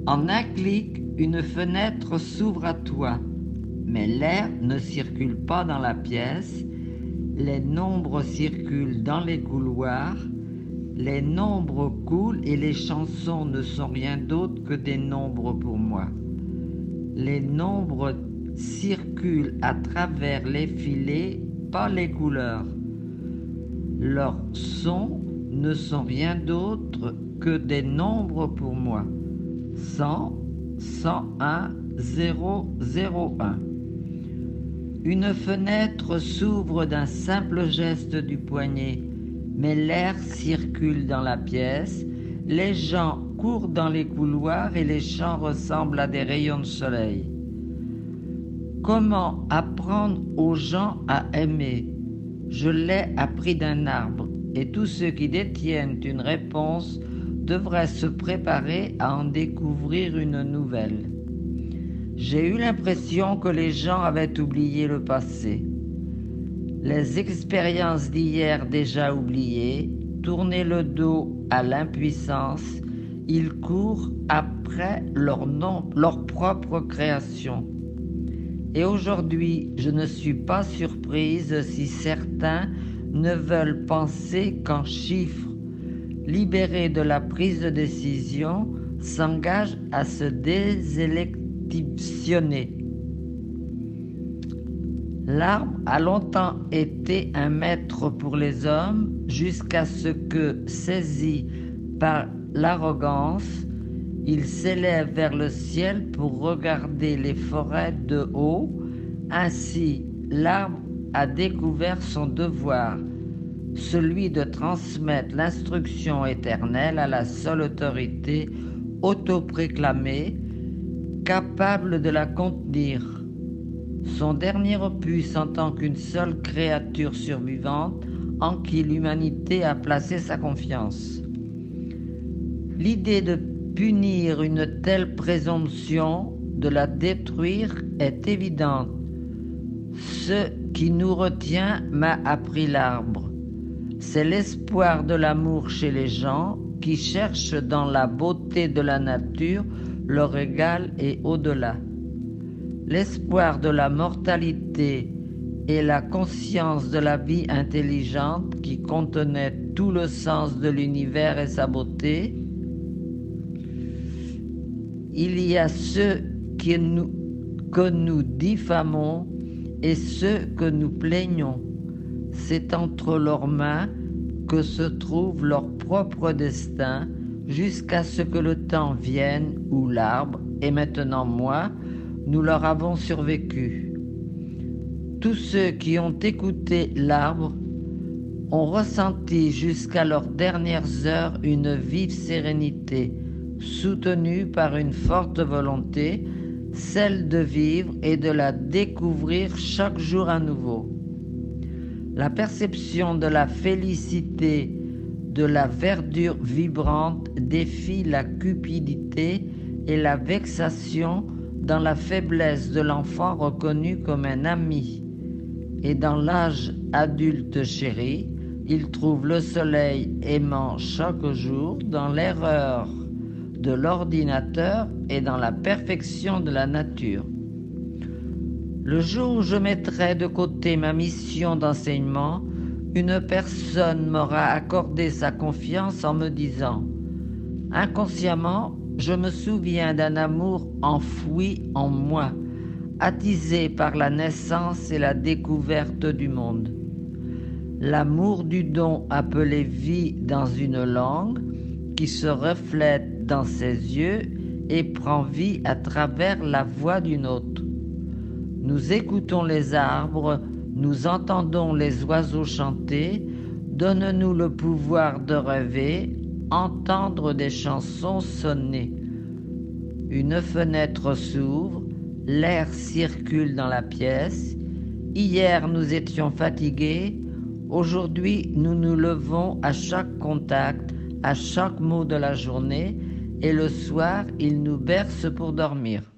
En un clic, une fenêtre s'ouvre à toi, mais l'air ne circule pas dans la pièce, les nombres circulent dans les couloirs, les nombres coulent et les chansons ne sont rien d'autre que des nombres pour moi. Les nombres circulent à travers les filets, pas les couleurs. Leurs sons ne sont rien d'autre que des nombres pour moi. 100, 101, 0, 01. Une fenêtre s'ouvre d'un simple geste du poignet, mais l'air circule dans la pièce, les gens courent dans les couloirs et les champs ressemblent à des rayons de soleil. Comment apprendre aux gens à aimer? Je l'ai appris d'un arbre, et tous ceux qui détiennent une réponse devraient se préparer à en découvrir une nouvelle. J'ai eu l'impression que les gens avaient oublié le passé. Les expériences d'hier déjà oubliées, tourner le dos à l'impuissance, ils courent après leur propre création. Et aujourd'hui, je ne suis pas surprise si certains ne veulent penser qu'en chiffres. Libérés de la prise de décision, s'engagent à se désélectionner. L'arbre a longtemps été un maître pour les hommes jusqu'à ce que, saisi par l'arrogance, il s'élève vers le ciel pour regarder les forêts de haut. Ainsi, l'arbre a découvert son devoir, celui de transmettre l'instruction éternelle à la seule autorité autoproclamée, capable de la contenir. Son dernier opus en tant qu'une seule créature survivante en qui l'humanité a placé sa confiance. L'idée de punir une telle présomption, de la détruire, est évidente. Ce qui nous retient m'a appris l'arbre. C'est l'espoir de l'amour chez les gens qui cherchent dans la beauté de la nature leur égal et au-delà. L'espoir de la mortalité et la conscience de la vie intelligente qui contenait tout le sens de l'univers et sa beauté. Il y a ceux que nous diffamons et ceux que nous plaignons. C'est entre leurs mains que se trouve leur propre destin, jusqu'à ce que le temps vienne où l'arbre, et maintenant moi, nous leur avons survécu. Tous ceux qui ont écouté l'arbre ont ressenti jusqu'à leurs dernières heures une vive sérénité, soutenue par une forte volonté, celle de vivre et de la découvrir chaque jour à nouveau. La perception de la félicité, de la verdure vibrante défie la cupidité et la vexation dans la faiblesse de l'enfant reconnu comme un ami. Et dans l'âge adulte chéri, il trouve le soleil aimant chaque jour dans l'erreur de l'ordinateur et dans la perfection de la nature. Le jour où je mettrai de côté ma mission d'enseignement, une personne m'aura accordé sa confiance en me disant « Inconsciemment, je me souviens d'un amour enfoui en moi, attisé par la naissance et la découverte du monde. L'amour du don appelé vie dans une langue qui se reflète dans ses yeux et prend vie à travers la voix d'une autre. Nous écoutons les arbres, nous entendons les oiseaux chanter, donne-nous le pouvoir de rêver, entendre des chansons sonner. Une fenêtre s'ouvre, l'air circule dans la pièce. Hier nous étions fatigués, aujourd'hui nous nous levons à chaque contact, à chaque mot de la journée, et le soir il nous berce pour dormir.